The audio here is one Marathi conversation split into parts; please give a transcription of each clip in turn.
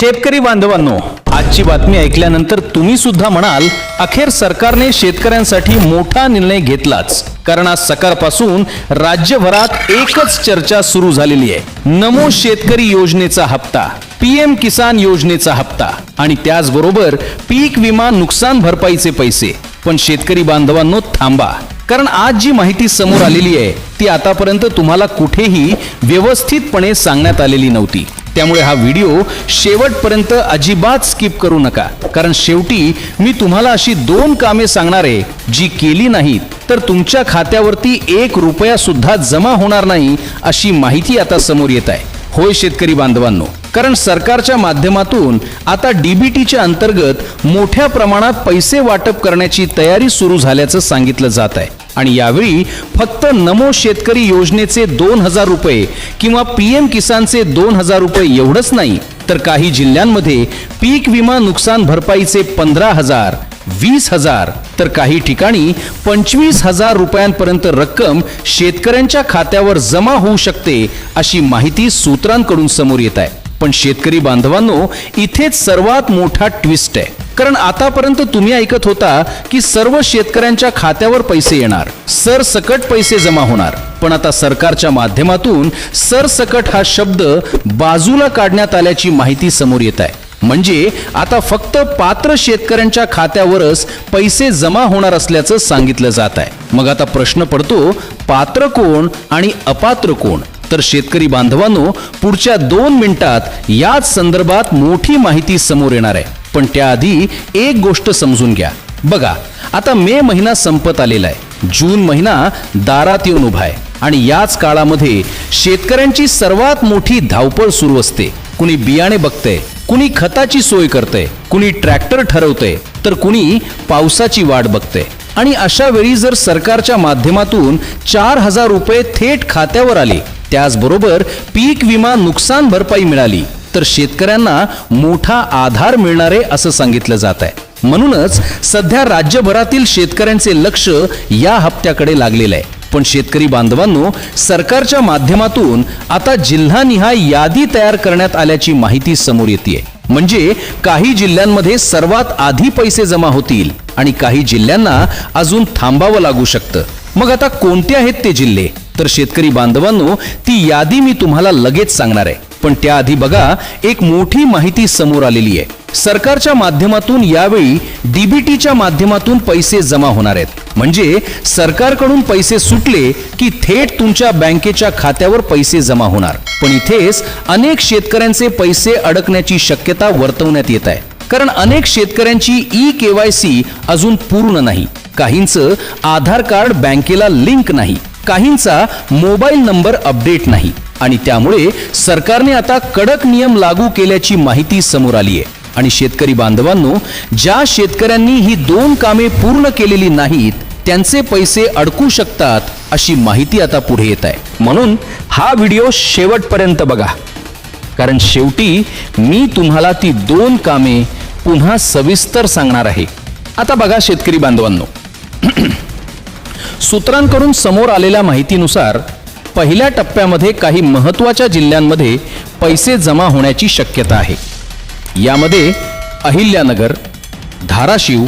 शेतकरी बांधवांनो, आजची बातमी ऐकल्यानंतर तुम्ही सुद्धा म्हणाल, अखेर सरकारने शेतकऱ्यांसाठी मोठा निर्णय घेतलाच. कारण आज सकाळपासून राज्यभरात एकच चर्चा सुरू झालेली आहे. नमो शेतकरी योजनेचा हप्ता, पीएम किसान योजनेचा हप्ता आणि त्याचबरोबर पीक विमा नुकसान भरपाईचे पैसे. पण शेतकरी बांधवांनो थांबा, कारण आज जी माहिती समोर आलेली आहे ती आतापर्यंत तुम्हाला कुठेही व्यवस्थितपणे सांगण्यात आलेली नव्हती. त्यामुळे हा व्हिडिओ शेवटपर्यंत अजिबात स्किप करू नका, कारण शेवटी मी तुम्हाला अशी 2 कामे सांगणार आहे जी केली नाहीत तर तुमच्या खात्यावरती 1 रुपया सुद्धा जमा होणार नाही, अशी माहिती आता समोर येत आहे. होय शेतकरी बांधवांनो, कारण सरकारच्या माध्यमातून आता डीबीटीच्या अंतर्गत मोठ्या प्रमाणात पैसे वाटप करण्याची तयारी सुरू झाल्याचं सांगितलं जात आहे. आणि यावेळी फक्त नमो शेतकरी योजनेचे 2000 रुपये किंवा पीएम किसानचे 2000 रुपये एवढंच नाही, तर काही जिल्ह्यांमध्ये पीक विमा नुकसान भरपाईचे 15,000, 20,000 तर काही ठिकाणी 25,000 रुपयांपर्यंत रक्कम शेतकऱ्यांच्या खात्यावर जमा होऊ शकते, अशी माहिती सूत्रांकडून समोर येत आहे. पण शेतकरी बांधवांनो, इथेच सर्वात मोठा ट्विस्ट आहे. कारण आतापर्यंत तुम्ही ऐकत होता की सर्व शेतकऱ्यांच्या खात्यावर पैसे येणार, सरसकट पैसे जमा होणार. पण आता सरकारच्या माध्यमातून सरसकट हा शब्द बाजूला काढण्यात आल्याची माहिती समोर येत आहे. म्हणजे आता फक्त पात्र शेतकऱ्यांच्या खात्यावरच पैसे जमा होणार असल्याचं सांगितलं जात आहे. मग आता प्रश्न पडतो, पात्र कोण आणि अपात्र कोण? तर शेतकरी बांधवांनो, पुढच्या 2 मिनिटात याच संदर्भात मोठी माहिती समोर येणार आहे. पण त्याआधी एक गोष्ट समजून घ्या. बघा, आता मे महिना संपत आलेला आहे, जून महिना दारात येऊन उभा आहे आणि याच काळामध्ये शेतकऱ्यांची सर्वात मोठी धावपळ सुरू असते. कुणी बियाणे बघतंय, कुणी खताची सोय करतंय, कुणी ट्रॅक्टर ठरवतंय, तर कुणी पावसाची वाट बघतंय. आणि अशा वेळी जर सरकारच्या माध्यमातून 4000 रुपये थेट खात्यावर आले, त्याचबरोबर पीक विमा नुकसान भरपाई मिळाली, तर शेतकऱ्यांना मोठा आधार मिळणार आहे असं सांगितलं जात आहे. म्हणूनच सध्या राज्यभरातील शेतकऱ्यांचे लक्ष या हप्त्याकडे लागलेलं आहे. पण शेतकरी बांधवांनो, सरकारच्या माध्यमातून आता जिल्हानिहाय यादी तयार करण्यात आल्याची माहिती समोर येते. म्हणजे काही जिल्ह्यांमध्ये सर्वात आधी पैसे जमा होतील आणि काही जिल्ह्यांना अजून थांबावं लागू शकतं. मग आता कोणते आहेत ते जिल्हे? तर शेतकरी बांधवांनो, ती यादी मी तुम्हाला लगेच सांगणार आहे. पण त्याआधी बघा, एक मोठी माहिती समोर आलेली आहे. सरकारच्या माध्यमातून यावेळी डीबीटीच्या माध्यमातून पैसे जमा होणार आहेत. म्हणजे सरकारकडून पैसे सुटले की थेट तुमच्या बँकेच्या खात्यावर पैसे जमा होणार. पण इथेच अनेक शेतकऱ्यांचे पैसे अडकण्याची शक्यता वर्तवण्यात येत आहे. कारण अनेक शेतकऱ्यांची ई-केवायसी अजून पूर्ण नाही, काहींचं आधार कार्ड बँकेला लिंक नाही, काहींचा मोबाईल नंबर अपडेट नाही. आणि त्यामुळे सरकारने आता कडक नियम लागू केल्याची माहिती समोर आली आहे. आणि शेतकरी बांधवांनो, ज्या शेतकऱ्यांनी ही 2 कामे पूर्ण केलेली नाहीत त्यांचे पैसे अडकू शकतात, अशी माहिती आता पुढे येत आहे. म्हणून हा व्हिडिओ शेवटपर्यंत बघा, कारण शेवटी मी तुम्हाला ती 2 कामे पुन्हा सविस्तर सांगणार आहे. आता बघा शेतकरी बांधवांनो, सूत्रांकडून समोर आलेल्या माहितीनुसार पहिल्या टप्प्यामध्ये काही महत्त्वाच्या जिल्ह्यांमध्ये पैसे जमा होण्याची शक्यता आहे. यामध्ये अहिल्यानगर, धाराशिव,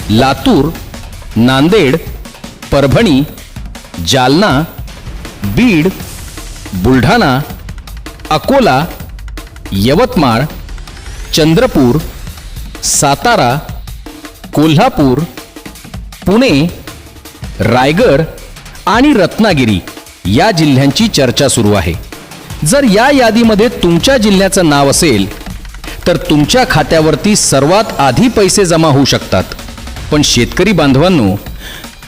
लातूर, नांदेड, परभणी, जालना, बीड, बुलढाणा, अकोला, यवतमाळ, चंद्रपूर, सातारा, कोल्हापूर, पुणे, रायगड आणि रत्नागिरी या जिल्ह्यांची चर्चा सुरू आहे. जर या यादीमध्ये तुमच्या जिल्ह्याचं नाव असेल तर तुमच्या खात्यावरती सर्वात आधी पैसे जमा होऊ शकतात. पण शेतकरी बांधवांनो,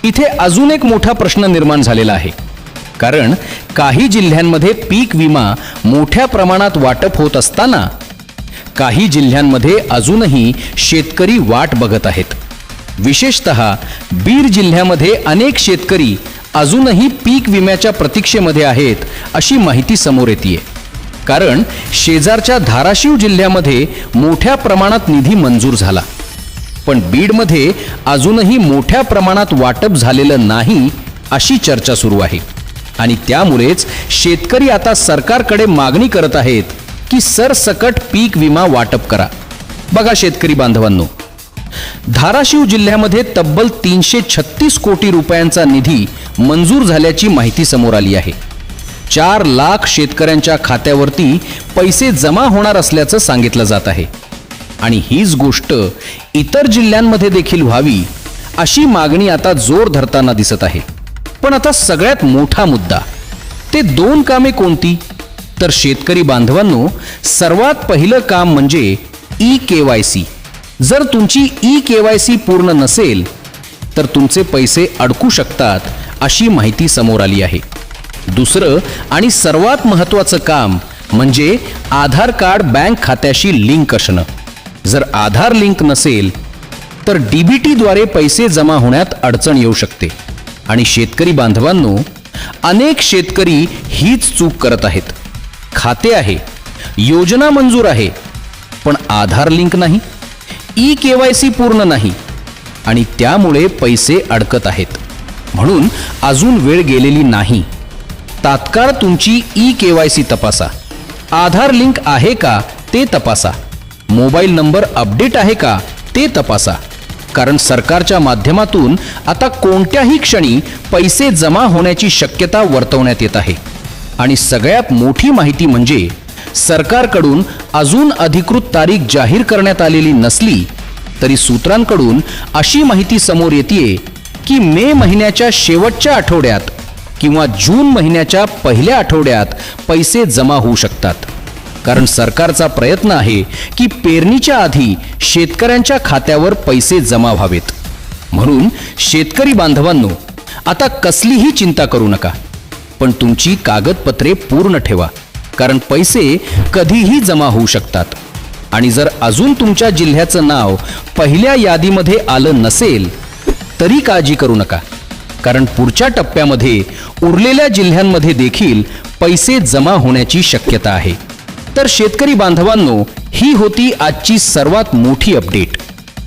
इथे अजून एक मोठा प्रश्न निर्माण झालेला आहे. कारण काही जिल्ह्यांमध्ये पीक विमा मोठ्या प्रमाणात वाटप होत असताना काही जिल्ह्यांमध्ये अजूनही शेतकरी वाट बघत आहेत. विशेषतः बीड जिल्ह्यामध्ये अनेक शेतकरी अजूनही पीक विम्याच्या प्रतीक्षेमध्ये आहेत, अशी माहिती समोर येते. कारण शेजारच्या धाराशिव जिल्ह्यामध्ये मोठ्या प्रमाणात निधी मंजूर झाला, पण बीडमध्ये अजूनही मोठ्या प्रमाणात वाटप झालेलं नाही, अशी चर्चा सुरू आहे. आणि त्यामुळेच शेतकरी आता सरकारकडे मागणी करत आहेत की सरसकट पीक विमा वाटप करा. बघा शेतकरी बांधवांनो, धाराशिव जिल्ह्यामध्ये तब्बल 336 कोटी रुपयांचा निधी मंजूर झाल्याची माहिती समोर आली आहे. 4 लाख शेतकऱ्यांच्या खात्यावरती पैसे जमा होणार असल्याचं सांगितलं जात आहे. आणि हीच गोष्ट इतर जिल्ह्यांमध्ये देखील व्हावी अशी मागणी आता जोर धरताना दिसत आहे. पण आता सगळ्यात मोठा मुद्दा, ते 2 कामे कोणती? तर शेतकरी बांधवांनो, सर्वात पहिलं काम म्हणजे ई-KYC. जर तुमची ई-KYC पूर्ण नसेल तर तुमचे पैसे अडकू शकतात अशी माहिती समोर आली आहे. दुसरं आणि सर्वात महत्त्वाचं काम म्हणजे आधार कार्ड बँक खात्याशी लिंक असणं. जर आधार लिंक नसेल तर DBT द्वारे पैसे जमा होण्यात अडचण येऊ शकते. आणि शेतकरी बांधवांनो, अनेक शेतकरी हीच चूक करत आहेत. खाते आहे, योजना मंजूर आहे, पण आधार लिंक नाही, ई-KYC पूर्ण नाही आणि त्यामुळे पैसे अडकत आहेत. म्हणून अजून वेळ गेलेली नाही. तात्काळ तुमची ई-KYC तपासा. आधार लिंक आहे का ते तपासा. मोबाईल नंबर अपडेट आहे का ते तपासा. कारण सरकारच्या माध्यमातून आता कोणत्याही क्षणी पैसे जमा होण्याची शक्यता वर्तवण्यात येत आहे. आणि सगळ्यात मोठी माहिती म्हणजे सरकारकडून अजून अधिकृत तारीख जाहीर करण्यात आलेली नसली तरी सूत्रांकडून अशी माहिती समोर येते की मे महिन्याच्या शेवटच्या आठवड्यात किंवा जून महिन्याच्या पहिल्या आठवड्यात पैसे जमा होऊ शकतात. कारण सरकारचा प्रयत्न आहे की पेरणीच्या आधी शेतकऱ्यांच्या खात्यावर पैसे जमा व्हावेत. म्हणून शेतकरी बांधवांनो, आता कसलीही चिंता करू नका, पण तुमची कागदपत्रे पूर्ण ठेवा. कारण पैसे कधीही जमा होऊ शकतात. आणि जर अजून तुमच्या जिल्ह्याचं नाव पहिल्या यादीमध्ये आलं नसेल तरी काळजी करू नका. कारण पुढच्या टप्प्यामध्ये उरलेल्या जिल्ह्यांमध्ये देखील पैसे जमा होण्याची शक्यता आहे. तर शेतकरी बांधवांनो, ही होती आजची सर्वात मोठी अपडेट.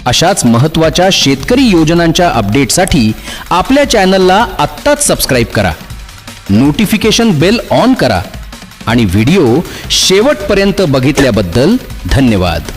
अशाच महत्त्वाच्या शेतकरी योजनांच्या अपडेटसाठी आपल्या चॅनलला आत्ताच सबस्क्राईब करा, नोटिफिकेशन बेल ऑन करा आणि व्हिडिओ शेवटपर्यंत बघितल्याबद्दल धन्यवाद.